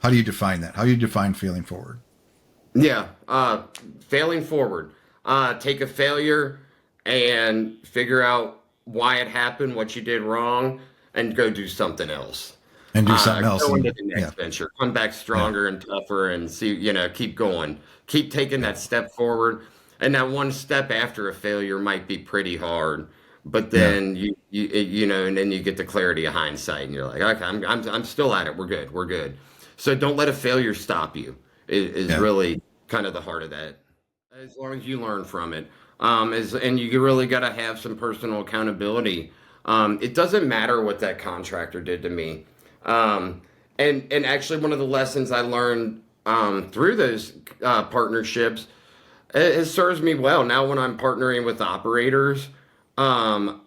How do you define that? How do you define failing forward? Yeah, failing forward. Take a failure and figure out why it happened, what you did wrong, and go do something else. And do something else. Go into And the yeah, next venture. Come back yeah, stronger and tougher, and see. Keep going. Keep taking yeah, that step forward. And that one step after a failure might be pretty hard, but yeah, then and then you get the clarity of hindsight, and you're like, okay, I'm still at it. We're good. We're good. So don't let a failure stop you. Is yeah, really kind of the heart of that. As long as you learn from it, and you really got to have some personal accountability. It doesn't matter what that contractor did to me. Um, and actually, one of the lessons I learned through those partnerships, it serves me well now when I'm partnering with operators. Um,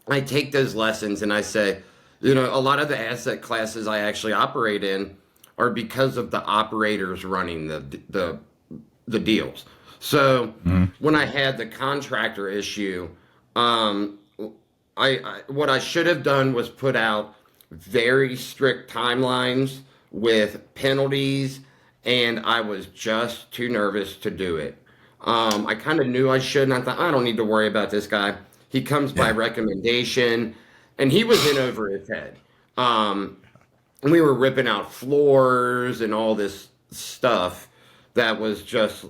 I take those lessons and I say, a lot of the asset classes I actually operate in are because of the operators running the deals. So mhm, when I had the contractor issue, um, I what I should have done was put out very strict timelines with penalties, and I was just too nervous to do it. I kind of knew I shouldn't. I thought I don't need to worry about this guy. He comes by yeah, recommendation, and he was in over his head. Um, we were ripping out floors and all this stuff that was just,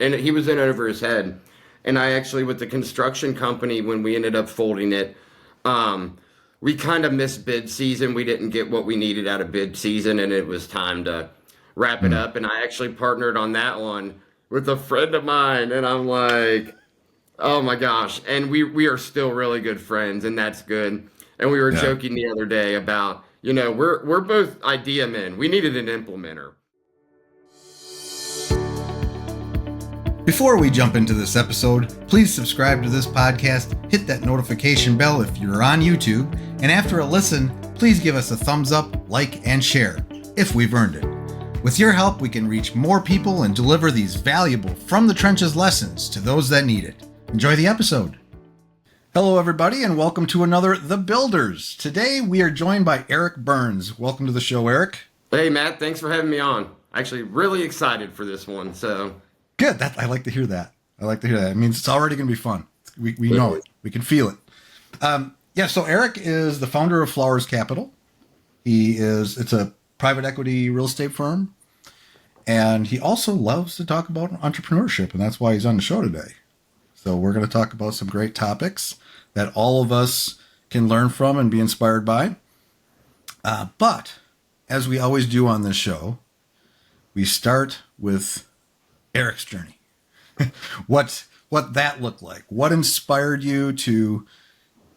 and he was in over his head. And I actually, with the construction company, when we ended up folding it, um, we kind of missed bid season. We didn't get what we needed out of bid season, and it was time to wrap it mm, up. And I actually partnered on that one with a friend of mine, and I'm like, oh my gosh. And we are still really good friends, and that's good. And we were yeah. joking the other day about, we're both idea men. We needed an implementer. Before we jump into this episode, please subscribe to this podcast, hit that notification bell if you're on YouTube, and after a listen, please give us a thumbs up, like, and share, if we've earned it. With your help, we can reach more people and deliver these valuable from the trenches lessons to those that need it. Enjoy the episode. Hello, everybody, and welcome to another The Builders. Today, we are joined by Eric Burns. Welcome to the show, Eric. Hey, Matt, thanks for having me on. Actually, really excited for this one. So, Good. I like to hear that. I like to hear that. It means it's already going to be fun. We know it. We can feel it. Yeah. So Eric is the founder of Flowers Capital. It's a private equity real estate firm, and he also loves to talk about entrepreneurship, and that's why he's on the show today. So we're going to talk about some great topics that all of us can learn from and be inspired by. But as we always do on this show, we start with Eric's journey. what that looked like. What inspired you to,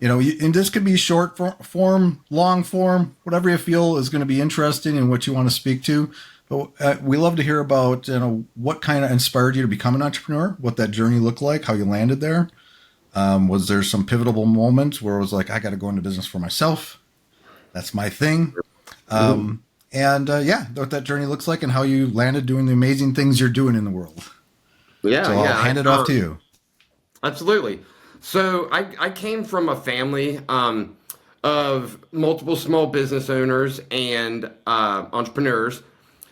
and this could be short form, long form, whatever you feel is going to be interesting and what you want to speak to. But we love to hear about, what kind of inspired you to become an entrepreneur, what that journey looked like, how you landed there. Was there some pivotal moments where it was like, I got to go into business for myself? That's my thing. mhm. What that journey looks like and how you landed doing the amazing things you're doing in the world. Yeah, So I'll yeah, hand it off to you. absolutely. So I came from a family of multiple small business owners and entrepreneurs.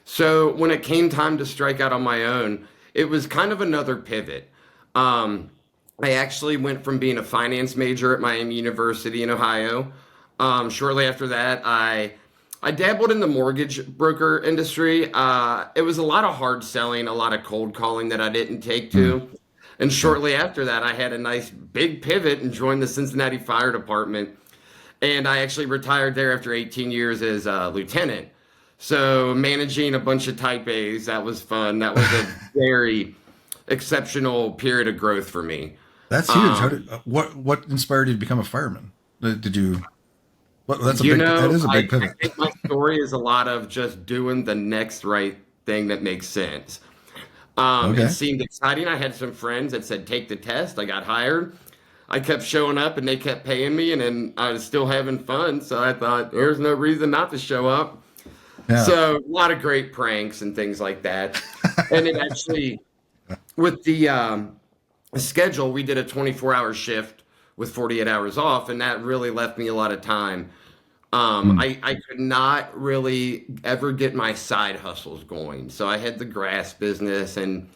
So when it came time to strike out on my own, it was kind of another pivot. Um, I actually went from being a finance major at Miami University in Ohio. Shortly after that, I dabbled in the mortgage broker industry. It was a lot of hard selling, a lot of cold calling that I didn't take Mm, to. And yeah. shortly after that, I had a nice big pivot and joined the Cincinnati Fire Department. And I actually retired there after 18 years as a lieutenant. So managing a bunch of type A's, that was fun. That was a very exceptional period of growth for me. That's huge. Um, What inspired you to become a fireman? Did you, that is a I big pivot. think my story is a lot of just doing the next right thing that makes sense. It Okay. seemed exciting. I had some friends that said, take the test. I got hired. I kept showing up and they kept paying me, and then I was still having fun. So I thought, there's no reason not to show up. Yeah. So a lot of great pranks and things like that. And it actually, with the schedule, we did a 24-hour shift with 48 hours off, and that really left me a lot of time Mm. I could not really ever get my side hustles going. So I had the grass business and,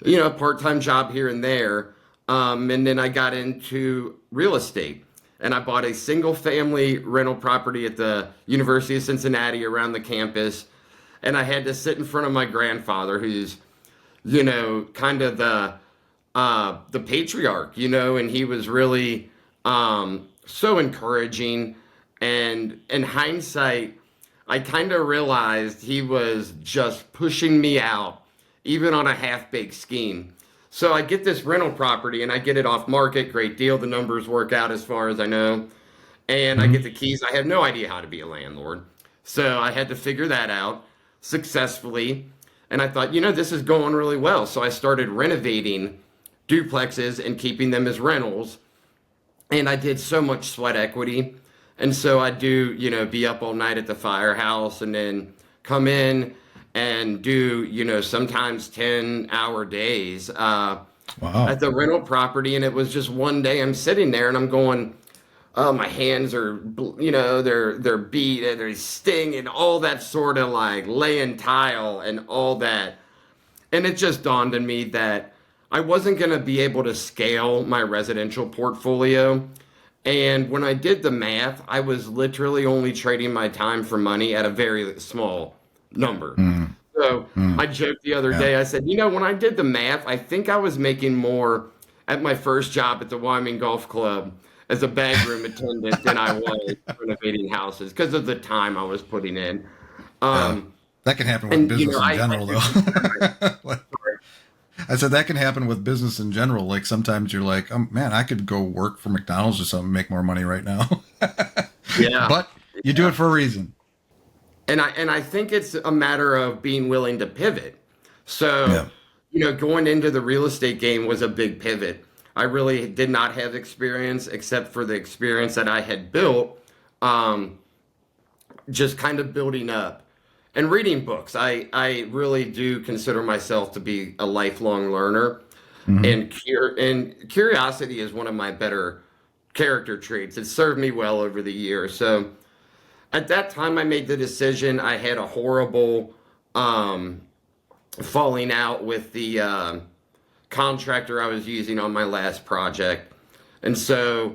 a part-time job here and there. And then I got into real estate and I bought a single family rental property at the University of Cincinnati around the campus. And I had to sit in front of my grandfather, who's, kind of the patriarch, and he was really so encouraging. And in hindsight, I kind of realized he was just pushing me out, even on a half-baked scheme. So I get this rental property and I get it off market, great deal. The numbers work out as far as I know. And I Mhm. get the keys. I had no idea how to be a landlord. So I had to figure that out successfully. And I thought, this is going really well. So I started renovating duplexes and keeping them as rentals. And I did so much sweat equity. And so I do, be up all night at the firehouse and then come in and do, sometimes 10-hour days Wow. at the rental property. And it was just one day I'm sitting there and I'm going, oh, my hands are, they're beat and they're sting and all that sort of like laying tile and all that. And it just dawned on me that I wasn't going to be able to scale my residential portfolio. And when I did the math, I was literally only trading my time for money at a very small number. Mm. So Mm. I joked the other Yeah. day, I said, when I did the math, I think I was making more at my first job at the Wyoming Golf Club as a bag room attendant than I was renovating houses because of the time I was putting in. Yeah. Um, That can happen with and, business in I general, do though. consider it. I said that can happen with business in general. Like sometimes you're like, oh, man, I could go work for McDonald's or something, and make more money right now. Yeah. But you do it for a reason. And I think it's a matter of being willing to pivot. Yeah. So, going into the real estate game was a big pivot. I really did not have experience except for the experience that I had built, um, just kind of building up and reading books. I really do consider myself to be a lifelong learner, Hmm. and curiosity is one of my better character traits. It served me well over the years. So at that time, I made the decision. I had a horrible um, falling out with the contractor I was using on my last project, and so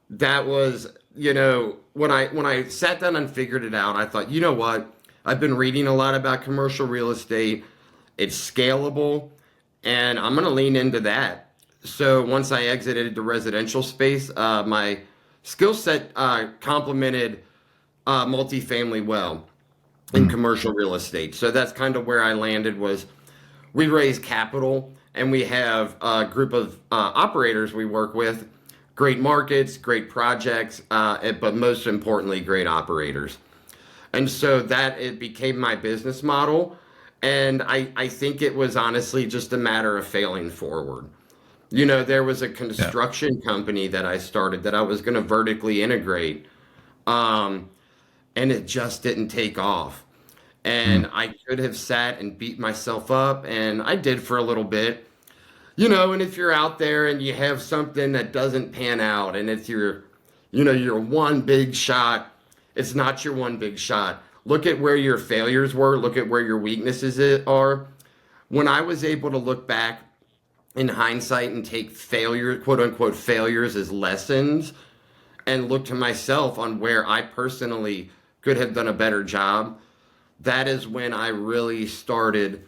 that was, when I sat down and figured it out, I thought, you know what? I've been reading a lot about commercial real estate. It's scalable, and I'm going to lean into that. So once I exited the residential space, my skill set complemented multifamily well in Mm. commercial real estate. So that's kind of where I landed. Was we raise capital and we have a group of operators we work with, great markets, great projects, but most importantly, great operators. And so that it became my business model. And I think it was honestly just a matter of failing forward. There was a Yeah. construction company that I started that I was going to vertically integrate. Um, and it just didn't take off. Mm. And I could have sat and beat myself up, and I did for a little bit. And if you're out there and you have something that doesn't pan out and it's your one big shot, it's not your one big shot. Look at where your failures were, look at where your weaknesses are. When I was able to look back in hindsight and take failure, quote unquote failures as lessons, and look to myself on where I personally could have done a better job, that is when I really started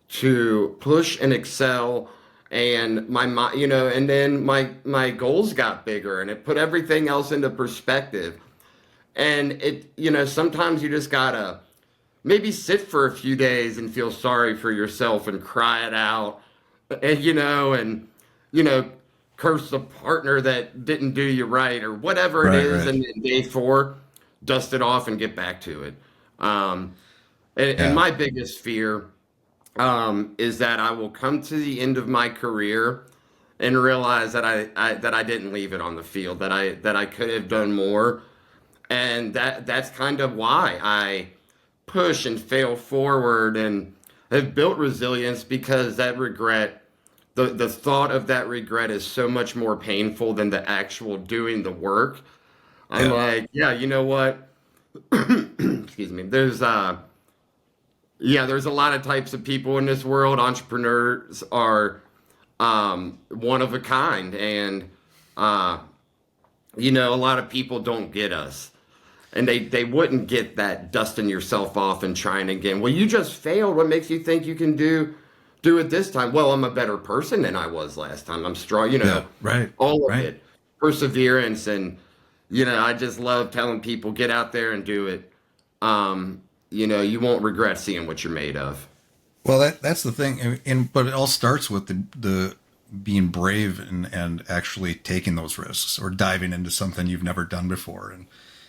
to push and excel. And and then my goals got bigger and it put everything else into perspective. And sometimes you just gotta maybe sit for a few days and feel sorry for yourself and cry it out, and you know curse the partner that didn't do you right or whatever it Right. is, Right. and then day four, dust it off and get back to it. um, and Yeah. my biggest fear is that I will come to the end of my career and realize that I didn't leave it on the field, that I could have done more. And that's kind of why I push and fail forward and have built resilience, because that regret, the thought of that regret is so much more painful than the actual doing the work. I'm Yeah. like, yeah, you know what? excuse me, there's a lot of types of people in this world. Entrepreneurs are one of a kind, and uh, a lot of people don't get us, and they wouldn't get that dusting yourself off and trying again. Well, you just failed. What makes you think you can do it this time? Well, I'm a better person than I was last time. I'm strong. Yeah. Right. All of Right. it, perseverance, and I just love telling people get out there and do it. You won't regret seeing what you're made of. Well, that's the thing, but it all starts with the being brave and actually taking those risks or diving into something you've never done before.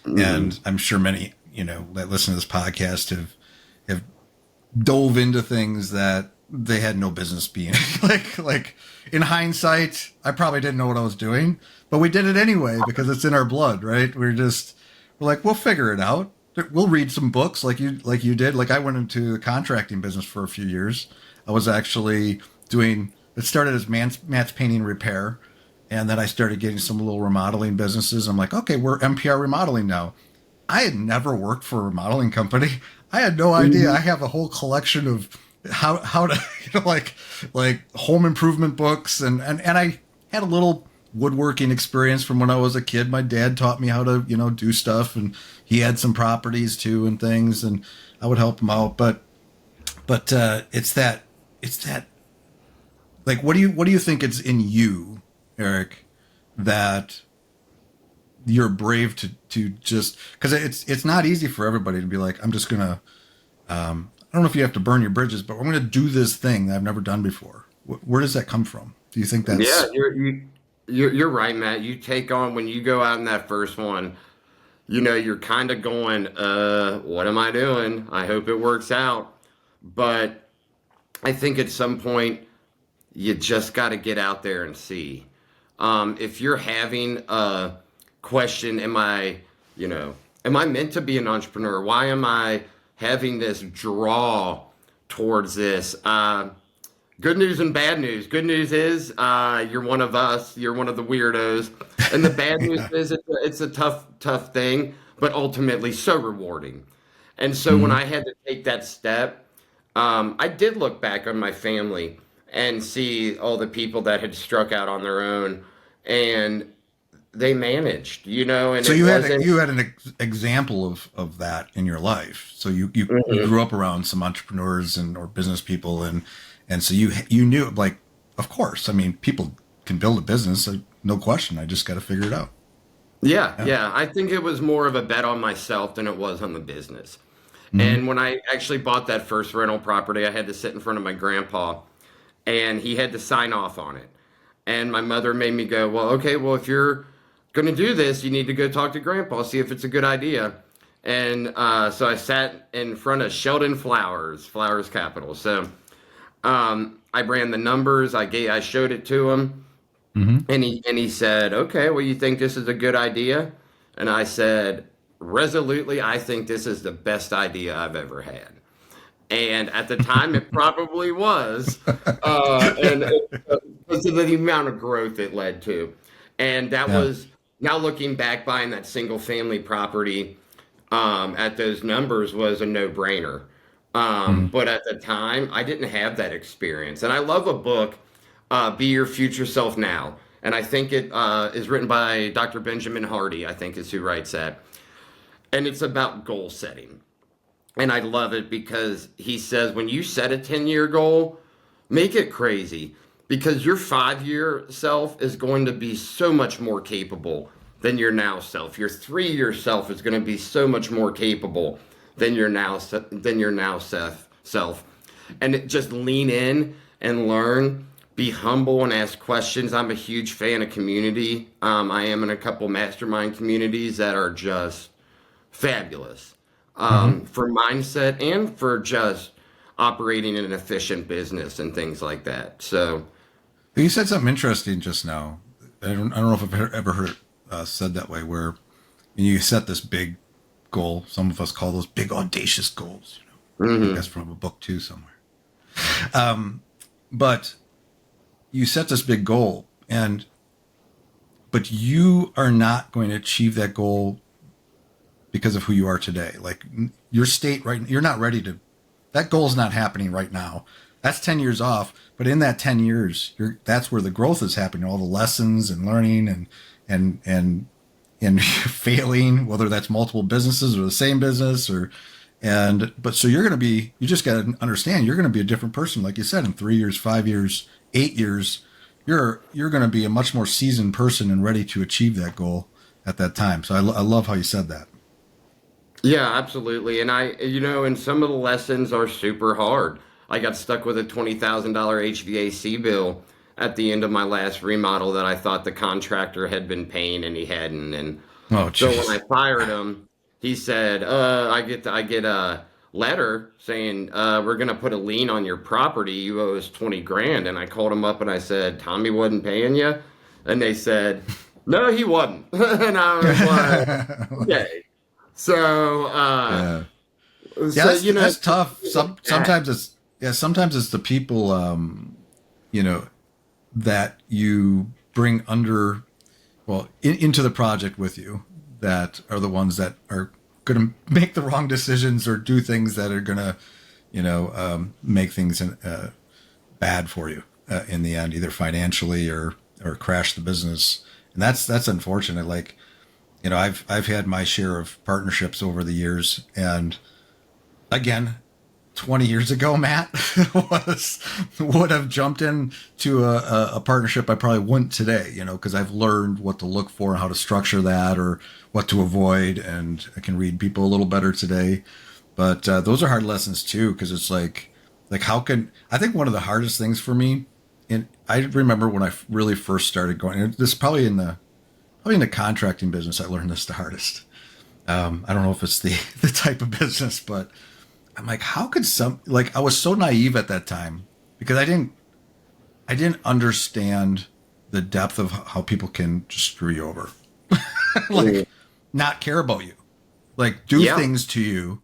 And I'm sure many that listen to this podcast have dove into things that they had no business being. like in hindsight, I probably didn't know what I was doing, but we did it anyway because it's in our blood, right? We're like, we'll figure it out. We'll read some books like you did. Like I went into the contracting business for a few years. I was actually doing it started as Matt's painting repair, and then I started getting some little remodeling businesses. I'm like, okay, we're MPR remodeling now. I had never worked for a remodeling company. I had no idea. I have a whole collection of how to like home improvement books and I had a little woodworking experience from when I was a kid. My dad taught me how to do stuff, and he had some properties too and things, and I would help him out. But it's that like what do you think it's in you, Eric, that you're brave to just because it's not easy for everybody to be like, I'm just gonna I don't know if you have to burn your bridges, but I'm gonna do this thing that I've never done before. Where does that come from? Do you think Yeah, that's you're right, Matt. You take on when you go out in that first one. You're kind of going, what am I doing? I hope it works out. But I think at some point you just got to get out there and see. If you're having a question, am I meant to be an entrepreneur? Why am I having this draw towards this? Good news and bad news. Good news is you're one of us. You're one of the weirdos. And the bad news yeah. is it's a tough thing, but ultimately so rewarding. And so when Hmm. I had to take that step, I did look back on my family and see all the people that had struck out on their own, and they managed, and So it wasn't. you had an example of that in your life. So you Mhm. grew up around some entrepreneurs and or business people, and so you knew, like, of course. I mean, people can build a business, no question. I just got to figure it out. Yeah, Yeah. yeah. I think it was more of a bet on myself than it was on the business. Hmm. And when I actually bought that first rental property, I had to sit in front of my grandpa and he had to sign off on it. And my mother made me go, well, okay, well, if you're going to do this, you need to go talk to grandpa, see if it's a good idea. And so I sat in front of Sheldon Flowers Capital. So I ran the numbers, I showed it to him, Hmm. and he said, okay, well, you think this is a good idea? And I said, resolutely, I think this is the best idea I've ever had. And at the time, it probably was, and because of the amount of growth it led to. And that Yeah. was now looking back, buying that single family property at those numbers was a no brainer. Hmm. But at the time, I didn't have that experience. And I love a book, Be Your Future Self Now. And I think it is written by Dr. Benjamin Hardy, I think is who writes that. And it's about goal setting. And I love it because he says when you set a 10-year goal, make it crazy because your 5-year self is going to be so much more capable than your now self. Your 3-year self is going to be so much more capable than your now self. And just lean in and learn, be humble and ask questions. I'm a huge fan of community. I am in a couple mastermind communities that are just fabulous Hmm. for mindset and for just operating an efficient business and things like that. So, You said something interesting just now. I don't know if I've ever heard it said that way, where you set this big goal. Some of us call those big audacious goals. I think that's mhm. from a book too somewhere. But you set this big goal, but you are not going to achieve that goal because of who you are today. Like your state, right? You're not ready to, that goal's not happening right now. That's 10 years off. But in that 10 years, that's where the growth is happening. All the lessons and learning and failing, whether that's multiple businesses or the same business but so you're going to be, you just got to understand, you're going to be a different person. Like you said, in 3 years, 5 years, 8 years, you're going to be a much more seasoned person and ready to achieve that goal at that time. So I love how you said that. Yeah, absolutely. And and some of the lessons are super hard. I got stuck with a $20,000 HVAC bill at the end of my last remodel that I thought the contractor had been paying and he hadn't. And Oh, so when I jeez. fired him, he said, I get a letter saying, we're gonna put a lien on your property. You owe us 20 grand." And I called him up and I said, "Tommy wasn't paying you?" And they said, "No, he wasn't." And I was like, "Okay." So, Yeah. Yeah, so that's tough. that. Sometimes it's the people you know, that you bring under, well, into the project with you, that are the ones that are going to make the wrong decisions or do things that are going to, make things bad for you in the end, either financially or crash the business. And that's unfortunate. Like, I've had my share of partnerships over the years, and again, 20 years ago, Matt was would have jumped into a partnership I probably wouldn't today, because I've learned what to look for and how to structure that or what to avoid. And I can read people a little better today. But those are hard lessons too, because it's like I think one of the hardest things for me, and I remember when I really first started going, and this is probably in the contracting business, I learned this the hardest. I don't know if it's the type of business, but I'm like, how could I was so naive at that time because I didn't understand the depth of how people can just screw you over, like not care about you, like do Yeah. things to you,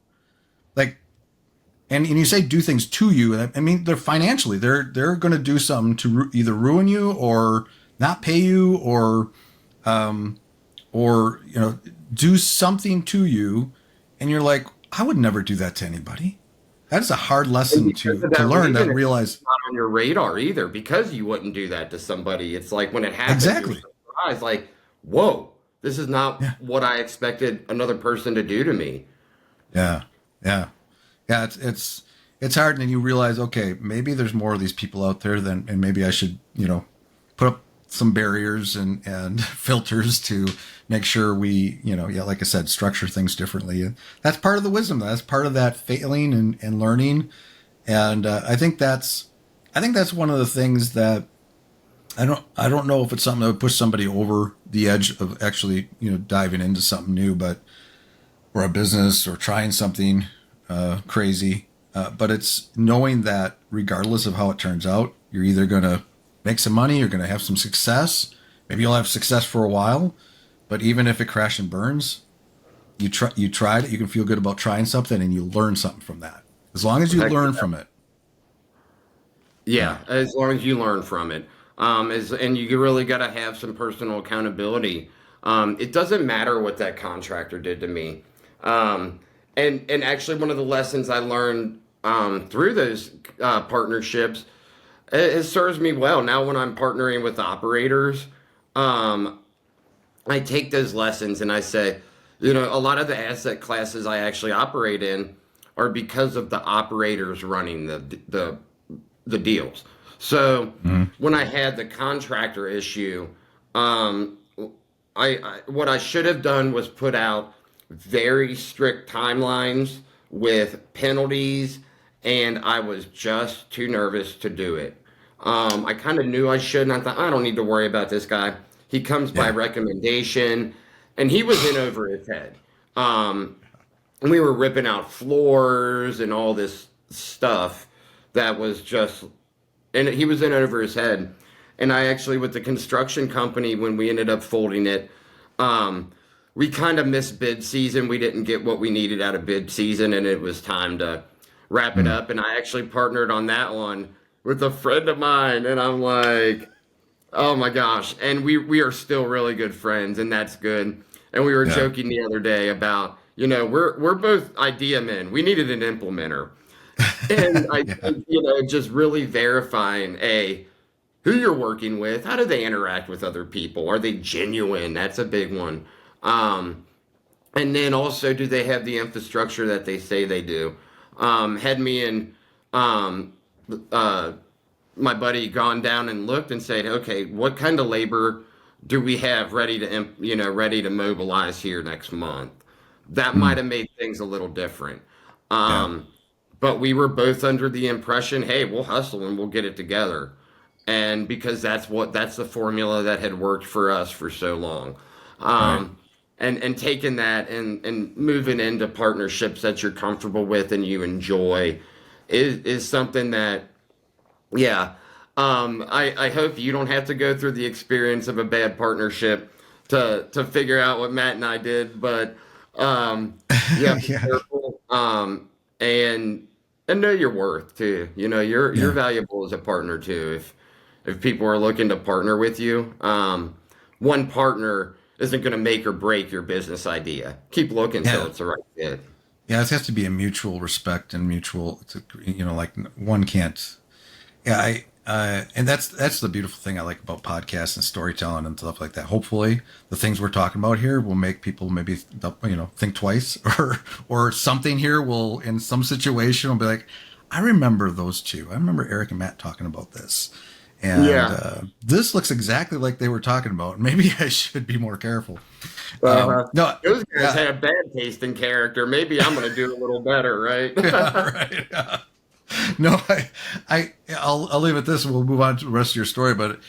like, and you say do things to you. I mean, they're financially, they're going to do something to either ruin you or not pay you or do something to you, and you're like, I would never do that to anybody. That is a hard And lesson because to of that learn. That reason, it's realize not on your radar either because you wouldn't do that to somebody. It's like when it happens, you're exactly. surprised, like, whoa, this is not Yeah, what I expected another person to do to me. yeah, yeah, yeah. It's hard, and then you realize, okay, maybe there's more of these people out there and maybe I should put up some barriers and filters to make sure we yeah, like I said, structure things differently. And that's part of the wisdom. That's part of that failing and learning. And I think that's one of the things that I don't know if it's something that would push somebody over the edge of actually diving into something new, but or a business or trying something crazy. But it's knowing that regardless of how it turns out, you're either going to make some money, you're going to have some success. Maybe you'll have success for a while, but even if it crashes and burns, you tried it. You can feel good about trying something, and you learn something from that. As long as you Heck, learn from it. Yeah. yeah, as long as you learn from it. And you really got to have some personal accountability. It doesn't matter what that contractor did to me. Um, and actually, one of the lessons I learned through those partnerships, it serves me well now when I'm partnering with operators. Um, I take those lessons and I say, a lot of the asset classes I actually operate in are because of the operators running the deals. So Mhm. when I had the contractor issue, um, I what I should have done was put out very strict timelines with penalties, and I was just too nervous to do it. I kind of knew I should, and I thought I don't need to worry about this guy. He comes by Yeah. recommendation, and he was in over his head. Um, and we were ripping out floors and all this stuff that was just, and he was in over his head. And I actually, with the construction company, when we ended up folding it, um, we kind of missed bid season. We didn't get what we needed out of bid season, and it was time to wrap it Mm. up. And I actually partnered on that one with a friend of mine, and I'm like, oh my gosh. And we are still really good friends, and that's good. And we were Yeah. joking the other day about, we're both idea men. We needed an implementer. And I Yeah. think, just really verifying who you're working with, how do they interact with other people? Are they genuine? That's a big one. Um, and then also, do they have the infrastructure that they say they do? Had me and um, uh, my buddy gone down and looked and said, okay, what kind of labor do we have ready to mobilize here next month? That might Mm. have made things a little different. Yeah. Um, but we were both under the impression, hey, we'll hustle and we'll get it together. And because that's the formula that had worked for us for so long. Right. Um, and taking that and moving into partnerships that you're comfortable with and you enjoy is something that, yeah. I hope you don't have to go through the experience of a bad partnership to figure out what Matt and I did, but yeah, be Yeah. careful. And know your worth too. You're Yeah. valuable as a partner too. If people are looking to partner with you, one partner isn't going to make or break your business idea. Keep looking till Yeah. it's the right fit. Yeah. It has to be a mutual respect and mutual, like one can't. Yeah. And that's the beautiful thing I like about podcasts and storytelling and stuff like that. Hopefully, the things we're talking about here will make people maybe, think twice, or something here will, in some situation, will be like, I remember those two. I remember Eric and Matt talking about this. And Yeah. this looks exactly like they were talking about. Maybe I should be more careful. Uh-huh. No, Those guys yeah, have bad taste in character. Maybe I'm going to do a little better, right? yeah, right. Yeah. No, I'll leave it this, and we'll move on to the rest of your story. But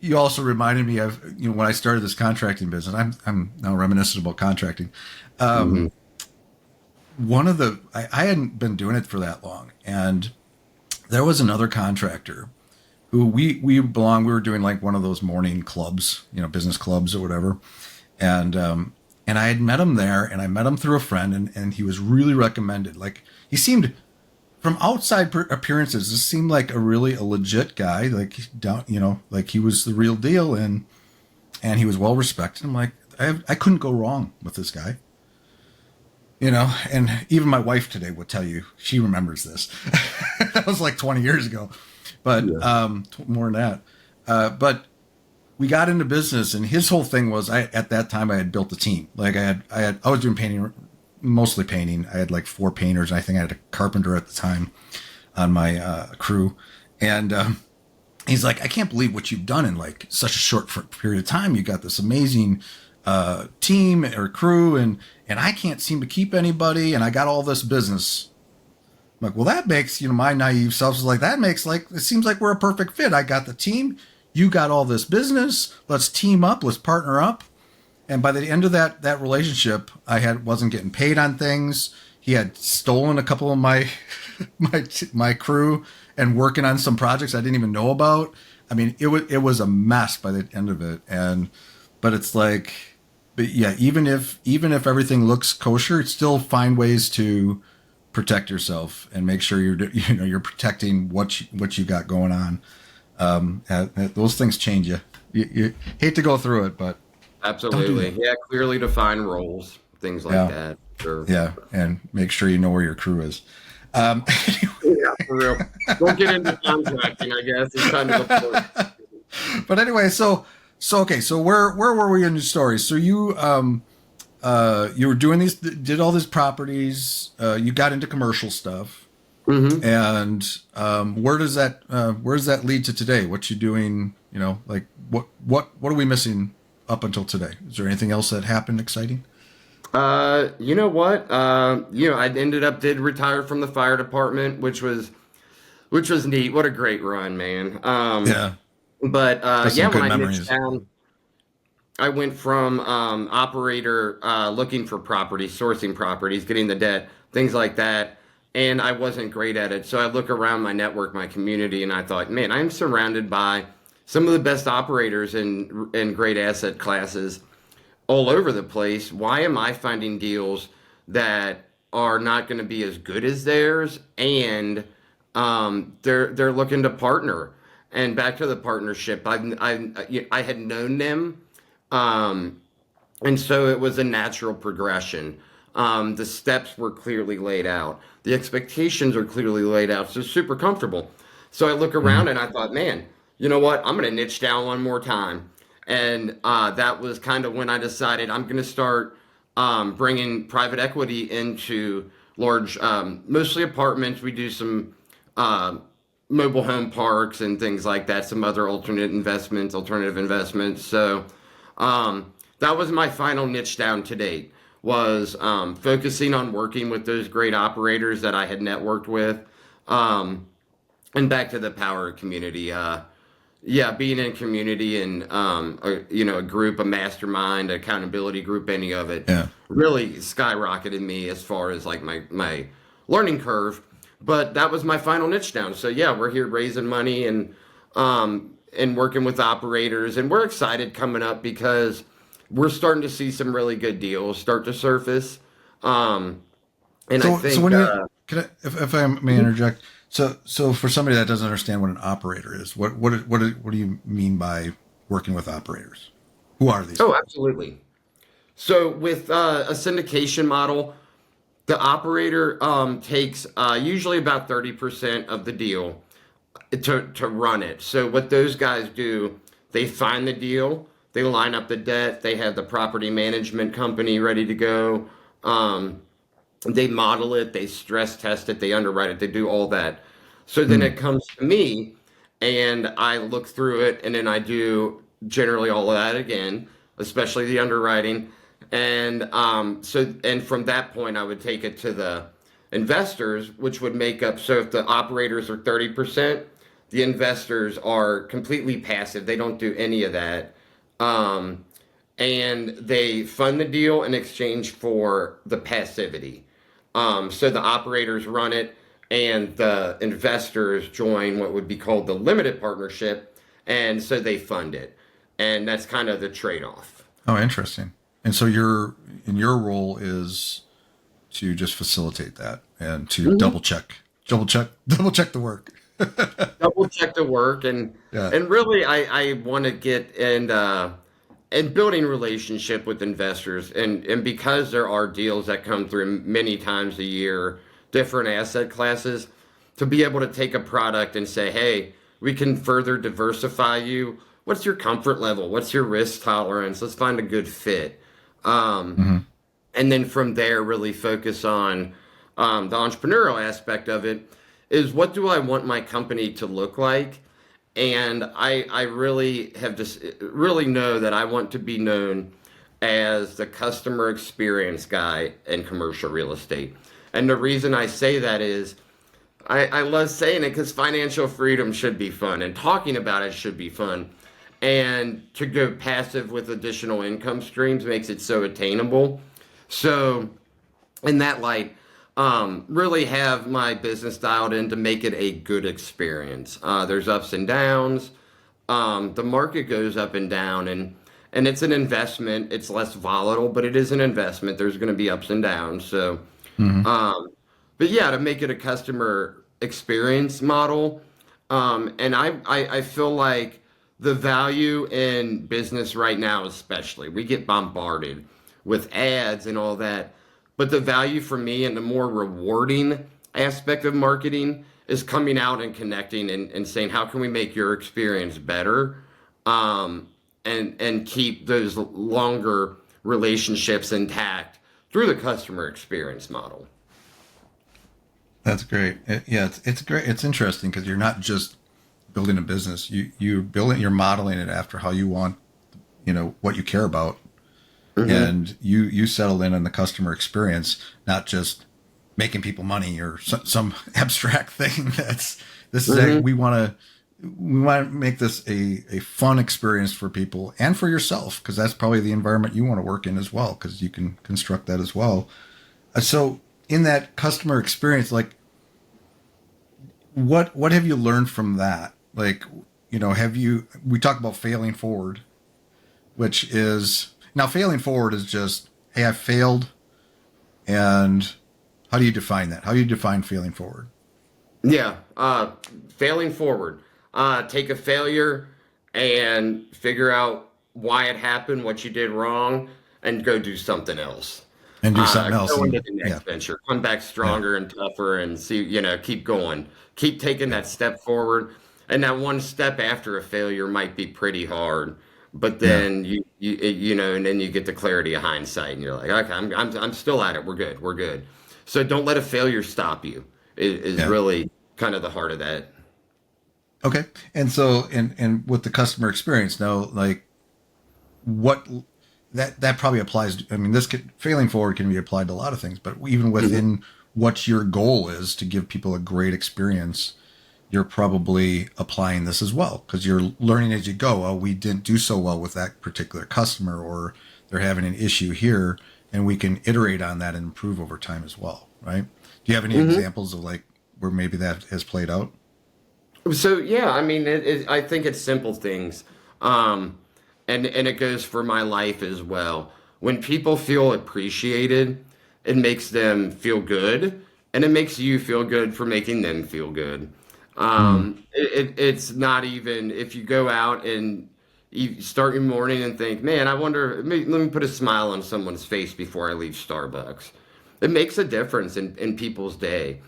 you also reminded me of when I started this contracting business. I'm now reminiscent about contracting. Hmm. One of I hadn't been doing it for that long, and there was another contractor who we were doing like one of those morning clubs, business clubs or whatever, and I had met him there, and I met him through a friend, and he was really recommended. Like he seemed from outside appearances, this seemed like a legit guy, like down, like he was the real deal, and he was well respected. I'm like, I couldn't go wrong with this guy. And even my wife today would tell you she remembers this. That was like 20 years ago, but Yeah. more than that. But we got into business, and his whole thing was, at that time I had built a team. Like I was doing painting, mostly painting. I had like 4 painters, and I think I had a carpenter at the time on my crew, and he's like, I can't believe what you've done in like such a short period of time. You got this amazing team or crew, and I can't seem to keep anybody, and I got all this business. I'm like, well, that makes, my naive self is like, that makes, like, it seems like we're a perfect fit. I got the team, you got all this business. Let's team up. Let's partner up. And by the end of that relationship, wasn't getting paid on things. He had stolen a couple of my my crew and working on some projects I didn't even know about. I mean, it was a mess by the end of it. But it's like, but yeah, even if everything looks kosher, still find ways to protect yourself and make sure you're protecting what you got going on. Those things change you. You hate to go through it, but don't do Absolutely. that. Yeah, clearly defined roles, things like Yeah, that. Sure. yeah, and make sure you know where your crew is. Um, Yeah, for real. Don't get into contracting, I guess, is kind of the point. but anyway, so okay, so where were we in your story? So you were doing did all these properties. You got into commercial stuff, Hmm. and where does that lead to today? What you doing? Like what are we missing up until today? Is there anything else that happened exciting? You know what? I did retire from the fire department, which was neat. What a great run, man. Yeah, But got yeah, some when good I niched memories. down, I went from operator looking for properties, sourcing properties, getting the debt, things like that. And I wasn't great at it. So I look around my network, my community, and I thought, man, I'm surrounded by some of the best operators in great asset classes all over the place. Why am I finding deals that are not going to be as good as theirs? And they're looking to partner. And back to the partnership, I had known them. Um, And so it was a natural progression. The steps were clearly laid out. The expectations are clearly laid out. So super comfortable. So I look Hmm. around and I thought, man, you know what? I'm going to niche down one more time. And that was kind of when I decided I'm going to start bringing private equity into large, mostly apartments. We do some uh, mobile home parks and things like that, some other alternative investments. So that was my final niche down to date was focusing on working with those great operators that I had networked with. Um, and back to the power community. Yeah, being in a community and a group, a mastermind, accountability group, any of it, Yeah. really skyrocketed me as far as like my learning curve. But that was my final niche down. So yeah, we're here raising money and working with operators, and we're excited coming up because we're starting to see some really good deals start to surface. Um, and I So think when you can I, if I may interject, so for somebody that doesn't understand what an operator is, what do you mean by working with operators? Who are these oh, people? absolutely. So with a syndication model, the operator takes usually about 30% of the deal to run it. So what those guys do, they find the deal, they line up the debt, they have the property management company ready to go. Um, they model it, they stress test it, they underwrite it, they do all that. So then Hmm. it comes to me and I look through it and then I do generally all of that again, especially the underwriting. And from that point I would take it to the investors, which would make up so if the operators are 30%, the investors are completely passive. They don't do any of that. Um, and they fund the deal in exchange for the passivity. So the operators run it, and the investors join what would be called the limited partnership, and so they fund it, and that's kind of the trade-off. Oh, interesting. And so your role is to just facilitate that and to Mhm. double check the work. Double check the work, and Yeah. and really, I want to get and building relationship with investors, and because there are deals that come through many times a year, different asset classes, to be able to take a product and say, hey, we can further diversify you. What's your comfort level? What's your risk tolerance? Let's find a good fit. Um, Hmm. and then from there really focus on the entrepreneurial aspect of it is what do I want my company to look like, and I really have just really know that I want to be known as the customer experience guy in commercial real estate. And the reason I say that is I love saying it because financial freedom should be fun and talking about it should be fun, and to go passive with additional income streams makes it so attainable. So, in that light, really have my business dialed in to make it a good experience. There's ups and downs. The market goes up and down, and it's an investment. It's less volatile, but it is an investment. There's going to be ups and downs. So, Hmm. um, but yeah, to make it a customer experience model, and I feel like the value in business right now, especially, we get bombarded with ads and all that. But the value for me and the more rewarding aspect of marketing is coming out and connecting and saying, how can we make your experience better? Um, and keep those longer relationships intact through the customer experience model. That's great. Yeah, it's great. It's interesting because you're not just building a business. You're modeling it after how you want, what you care about, Hmm. and you settle in on the customer experience, not just making people money or some abstract thing. This is Hmm. we want to make this a fun experience for people and for yourself because that's probably the environment you want to work in as well because you can construct that as well. So in that customer experience, like what have you learned from that? Like, have you? We talk about failing forward, which is now failing forward is just, hey, I failed, and how do you define that? How do you define failing forward? Yeah, failing forward. Take a failure and figure out why it happened, what you did wrong, and go do something else. And do something else. Go into And the yeah, next venture, come back yeah, stronger and tougher, and see, keep going, keep taking yeah, that step forward. And that one step after a failure might be pretty hard, but yeah, then and then you get the clarity of hindsight, and you're like, okay, I'm still at it. We're good. We're good. So don't let a failure stop you. Is yeah. really kind of the heart of that. Okay. And so, and with the customer experience now, like what that probably applies. I mean, failing forward can be applied to a lot of things, but even Mhm. within what your goal is to give people a great experience, you're probably applying this as well because you're learning as you go. Oh, we didn't do so well with that particular customer, or they're having an issue here, and we can iterate on that and improve over time as well, right? Do you have any Mhm. examples of like where maybe that has played out? So yeah, I mean, I think it's simple things, um, and it goes for my life as well. When people feel appreciated, it makes them feel good, and it makes you feel good for making them feel good. Mm, It's not even if you go out and you start your morning and think, man, I wonder, let me put a smile on someone's face before I leave Starbucks. It makes a difference in people's day,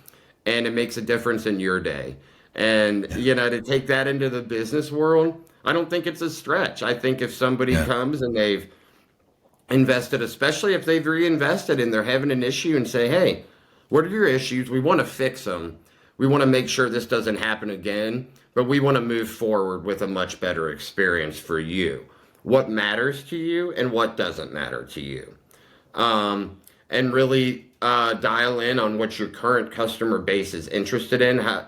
and it makes a difference in your day. And, yeah, to take that into the business world, I don't think it's a stretch. I think if somebody yeah, comes and they've invested, especially if they've reinvested and they're having an issue and say, hey, what are your issues? We want to fix them. We want to make sure this doesn't happen again, but we want to move forward with a much better experience for you. What matters to you and what doesn't matter to you, and really dial in on what your current customer base is interested in, how,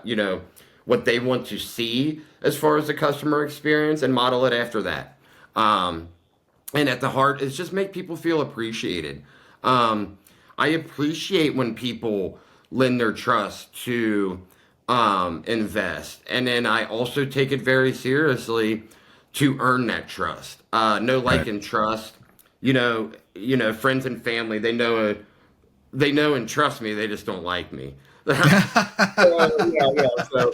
what they want to see as far as the customer experience, and model it after that. Um, and at the heart is just make people feel appreciated. Um, I appreciate when people lend their trust to invest, and then I also take it very seriously to earn that trust. Know, like, right. and trust. Friends and family. They know and trust me. They just don't like me. Yeah, yeah. So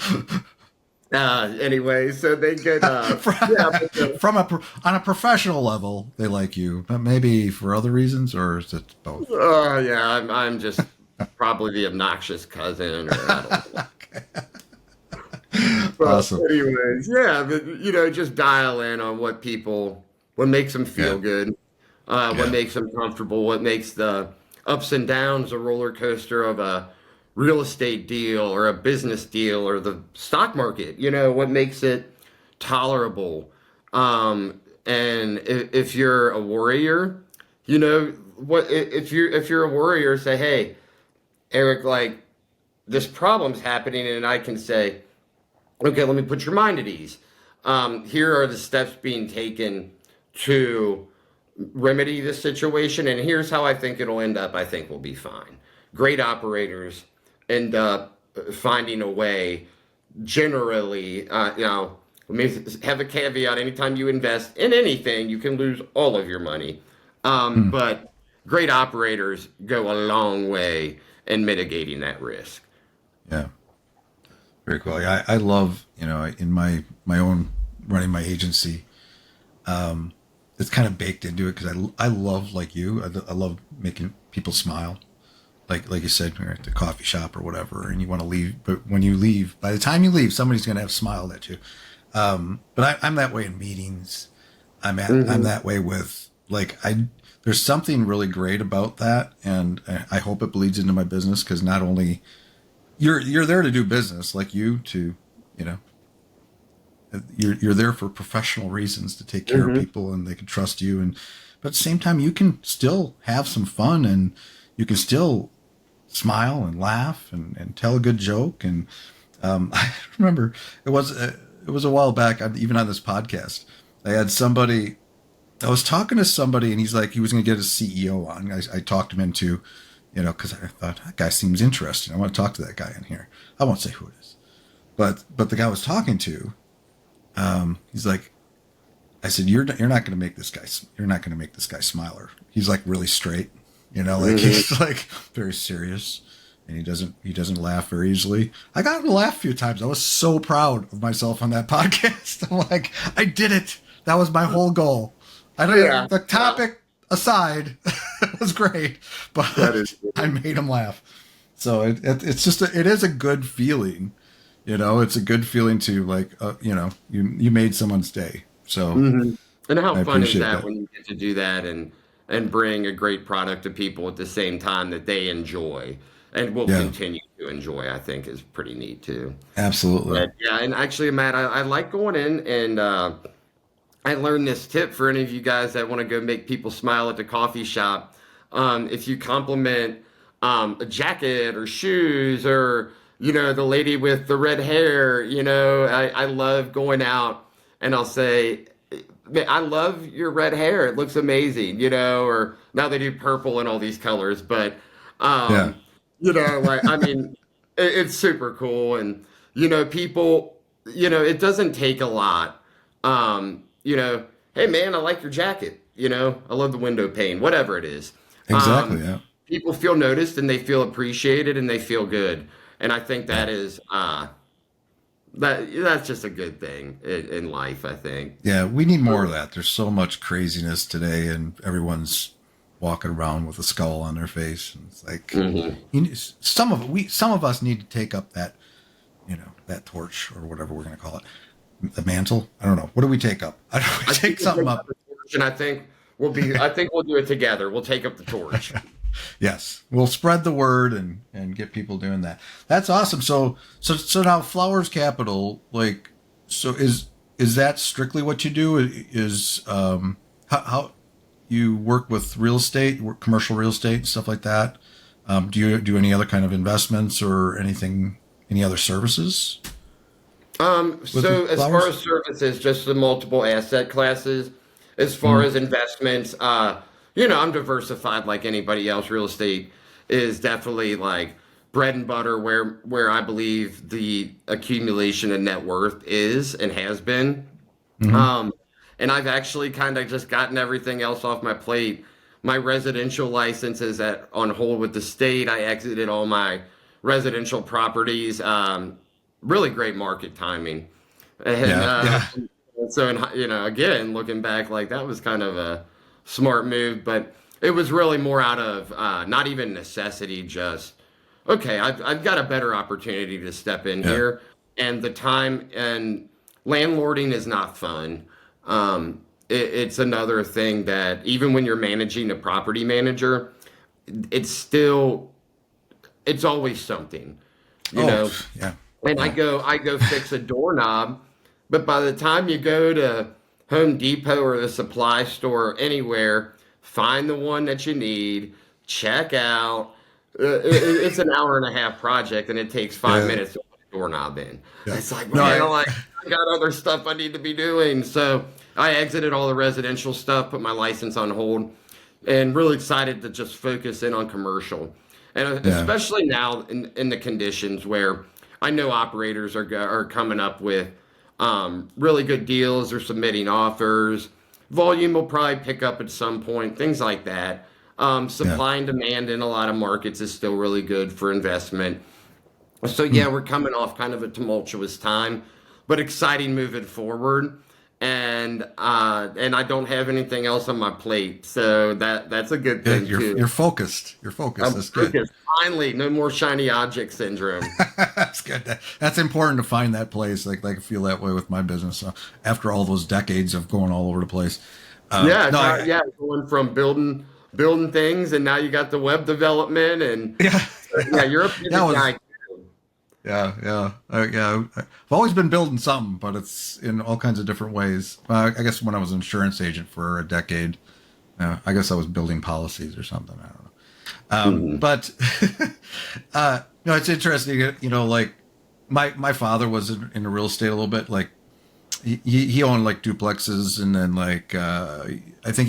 anyway, so they get yeah, From on a professional level, they like you, but maybe for other reasons, or is it both? yeah, I'm just probably the obnoxious cousin, or I don't know. But Awesome. anyways, yeah, but just dial in on what makes them Yeah, feel good, what yeah. makes them comfortable, what makes the ups and downs a roller coaster of a real estate deal or a business deal or the stock market. What makes it tolerable. And if you're a warrior, what if you're a warrior, say, hey, Eric, like, this problem's happening, and I can say, okay, let me put your mind at ease. Here are the steps being taken to remedy this situation, and here's how I think it'll end up. I think we'll be fine. Great operators end up finding a way. Generally, let me have a caveat. Anytime you invest in anything, you can lose all of your money. Hmm. But great operators go a long way in mitigating that risk. Yeah, very cool. Yeah, I love, in my own running my agency, it's kind of baked into it because I love, like you, I love making people smile. Like you said, you're at the coffee shop or whatever, and you want to leave, but when you leave, by the time you leave, somebody's going to have smiled at you. But I'm that way in meetings. I'm Hmm. that way with, like, I there's something really great about that, and I hope it bleeds into my business because not only you're there to do business, like you know you're there for professional reasons to take care of Hmm. people and they can trust you, and but at the same time you can still have some fun and you can still smile and laugh and tell a good joke. And I remember it was a while back, even on this podcast, I had somebody, I was talking to somebody and he's like, he was going to get his CEO on. I talked him into, because I thought that guy seems interesting. I want to talk to that guy in here. I won't say who it is, but the guy I was talking to, he's like, I said, you're not going to make this guy, you're not going to make this guy smile. Or he's like really straight, like Hmm. he's like very serious, and he doesn't laugh very easily. I got him to laugh a few times. I was so proud of myself on that podcast. I'm like, I did it. That was my whole goal. I don't Yeah. the Well, topic. aside, it was great, That is but I made him laugh. So it's just it is a good feeling, it's a good feeling to like, you made someone's day. So hmm And how I fun is appreciate that that. when you get to do that and bring a great product to people at the same time that they enjoy and will Yeah, continue to enjoy, I think is pretty neat too. absolutely. But yeah, and actually, Matt, I like going in and I learned this tip for any of you guys that want to go make people smile at the coffee shop. If you compliment a jacket or shoes or, the lady with the red hair, I love going out and I'll say, "Man, I love your red hair. It looks amazing," or now they do purple and all these colors, but, Yeah, um, like, I mean, it's super cool. And, people, it doesn't take a lot. Hey man, I like your jacket. I love the window pane, whatever it is. exactly. Um, Yeah, People feel noticed and they feel appreciated and they feel good. And I think yeah, that is that's just a good thing in life, I think. yeah. We need more of that. There's so much craziness today, and everyone's walking around with a skull on their face. And it's like, hmm some of us need to take up that, that torch or whatever we're going to call it, the mantle. I don't know. What do we take up? I don't we I think take we'll something take up up. the torch, and I think we'll do it together. We'll take up the torch. Yes, we'll spread the word and get people doing that. That's awesome. So now Flowers Capital, like, so is that strictly what you do? Is how you work with real estate, commercial real estate, and stuff like that? Do you do any other kind of investments or anything, any other services So with as far Flowers? as services, just the multiple asset classes. As far Mm, as investments, I'm diversified like anybody else. Real estate is definitely like bread and butter where I believe the accumulation of net worth is and has been. mm-hmm. Um, and I've actually kind of just gotten everything else off my plate. My residential license is on hold with the state. I exited all my residential properties. Really great market timing. And Yeah, yeah, so, again, looking back, like that was kind of a smart move, but it was really more out of not even necessity, just okay, I've got a better opportunity to step in yeah. here, and the time and landlording is not fun. It's another thing that even when you're managing a property manager, it's still it's always something, you Oh, know. yeah, And I yeah, go fix a doorknob, but by the time you go to Home Depot or the supply store or anywhere, find the one that you need, check out. It's an hour and a half project, and it takes five yeah, minutes to put a doorknob in. yeah. It's like, No, well, I got other stuff I need to be doing. So I exited all the residential stuff, put my license on hold, and really excited to just focus in on commercial. And yeah, especially now in the conditions where I know operators are coming up with really good deals. They're submitting offers. Volume will probably pick up at some point. Things like that. yeah. Supply and demand in a lot of markets is still really good for investment. So Hmm. yeah, we're coming off kind of a tumultuous time, but exciting moving forward. And I don't have anything else on my plate, so that's a good Good. thing You're too. focused. You're focused. I'm That's good. focused. Finally, no more shiny object syndrome. That's good. That's important to find that place. Like I feel that way with my business after all those decades of going all over the place. Yeah, No, yeah, going from building things, and now you got the web development, and yeah, yeah, yeah, you're a that pivot was guy too. yeah. I've always been building something, but it's in all kinds of different ways. I guess when I was an insurance agent for a decade, I guess I was building policies or something. I don't know. Mhm. But no, it's interesting. Like my father was in real estate a little bit. Like he owned like duplexes, and then like I think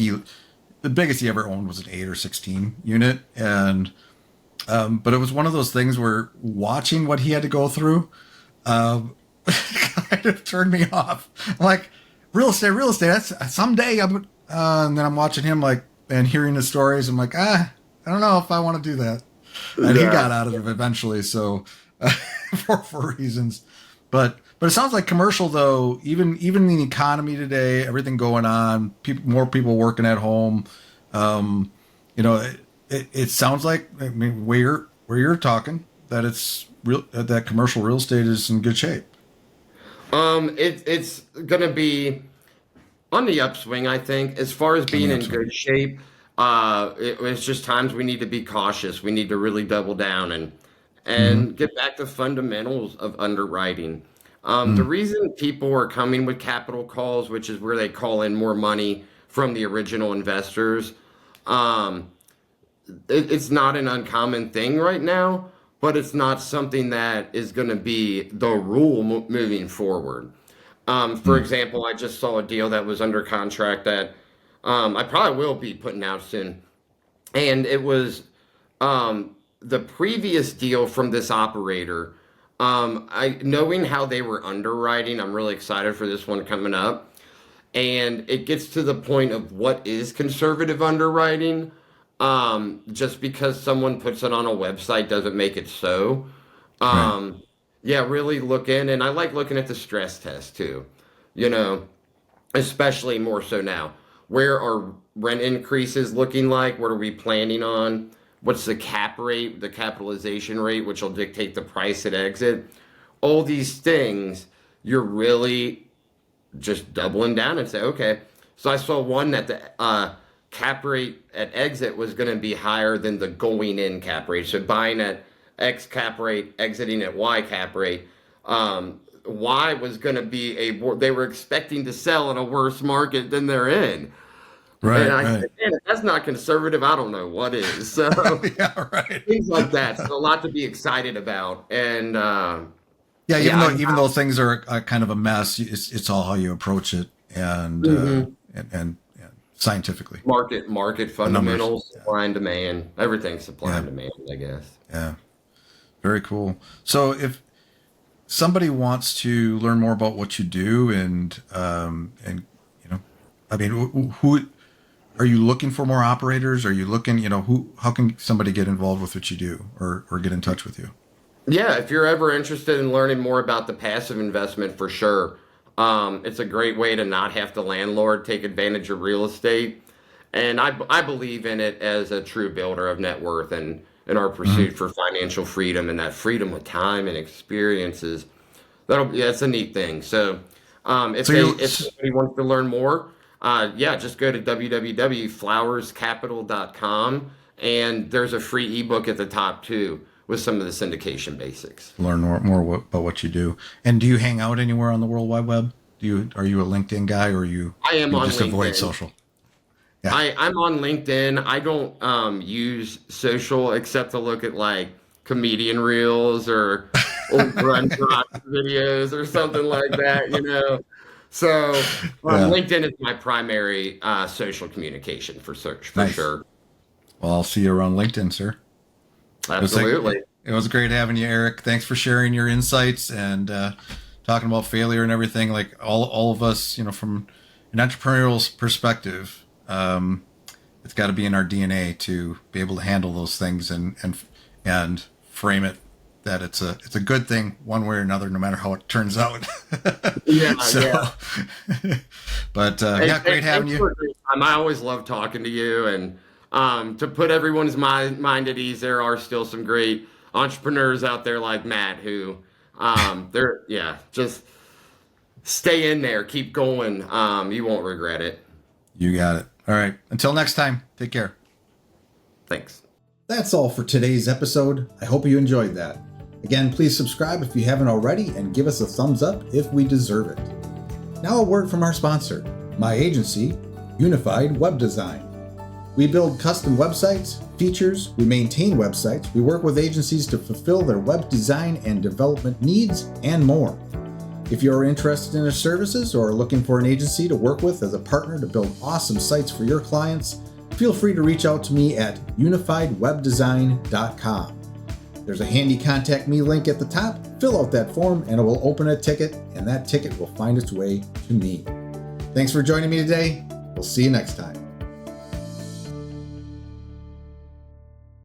the biggest he ever owned was an 8 or 16 unit, and but it was one of those things where watching what he had to go through kind of turned me off. I'm like, real estate. That's someday. And then I'm watching him like and hearing his stories. I'm like, I don't know if I want to do that. And he Yeah. got out of it eventually, so for reasons. But it sounds like commercial though. Even in the economy today, everything going on, more people working at home. You know, it sounds like, I mean, where you're talking, that it's real, that commercial real estate is in good shape. It's gonna be on the upswing, I think. As far as On being the in upswing. good shape, it's just times we need to be cautious. We need to really double down Mm-hmm. and get back to fundamentals of underwriting. The Mm. reason people are coming with capital calls, which is where they call in more money from the original investors, um, it's not an uncommon thing right now, but it's not something that is going to be the rule moving forward. For Mm. example, I just saw a deal that was under contract that I probably will be putting out soon, and it was the previous deal from this operator. I knowing how they were underwriting, I'm really excited for this one coming up, and it gets to the point of what is conservative underwriting. Just because someone puts it on a website doesn't make it so. Right. Um, yeah, really look in, and I like looking at the stress test too. You know, especially more so now. Where are rent increases looking like? What are we planning on? What's the cap rate, the capitalization rate, which will dictate the price at exit? All these things, you're really just doubling down and say, okay. So I saw one that the cap rate at exit was going to be higher than the going in cap rate. So buying at X cap rate, exiting at Y cap rate. Y was going to be they were expecting to sell in a worse market than they're in. And Right. I Right. said, man, if that's not conservative, I don't know what is. So Yeah. Right. things like that. So a lot to be excited about. And Yeah. yeah, Even though things are kind of a mess, it's all how you approach it, mhm. and scientifically, Market the numbers. fundamentals, supply and demand, everything supply Yeah. and demand, I guess. Yeah. Very cool. So if somebody wants to learn more about what you do, and you know, I mean, who are you looking for? More operators? Are you looking, who, how can somebody get involved with what you do, or get in touch with you? Yeah, if you're ever interested in learning more about the passive investment, for sure. It's a great way to not have to landlord take advantage of real estate. And I believe in it as a true builder of net worth and in our Hmm. pursuit for financial freedom and that freedom with time and experiences. Yeah, it's a neat thing. So So you're, if somebody wants to learn more, yeah, just go to www.flowerscapital.com and there's a free ebook at the top too with some of the syndication basics. learn more about what you do. And do you hang out anywhere on the World Wide Web? Are you a LinkedIn guy, or I am you on just avoid LinkedIn. social? Yeah. I'm on LinkedIn. I don't use social except to look at like comedian reels or old grunge rock videos or something like that, you know. So Yeah. LinkedIn is my primary social communication for search for Nice. sure. Well, I'll see you around LinkedIn, sir. It was like, Absolutely. it was great having you, Eric. Thanks for sharing your insights, and talking about failure and everything. Like all of us, from an entrepreneurial perspective, it's got to be in our DNA to be able to handle those things, and frame it that it's a good thing one way or another, no matter how it turns out. Yeah, So, yeah. but Hey, yeah, great having thanks you. for a great time. I always love talking to you, and to put everyone's mind at ease, there are still some great entrepreneurs out there like Matt who, they're yeah, just stay in there, keep going. You won't regret it. You got it. All right. Until next time, take care. Thanks. That's all for today's episode. I hope you enjoyed that. Again, please subscribe if you haven't already, and give us a thumbs up if we deserve it. Now, a word from our sponsor, my agency, Unified Web Design. We build custom websites, features, we maintain websites, we work with agencies to fulfill their web design and development needs, and more. If you're interested in our services or are looking for an agency to work with as a partner to build awesome sites for your clients, feel free to reach out to me at unifiedwebdesign.com. There's a handy contact me link at the top. Fill out that form and it will open a ticket, and that ticket will find its way to me. Thanks for joining me today. We'll see you next time.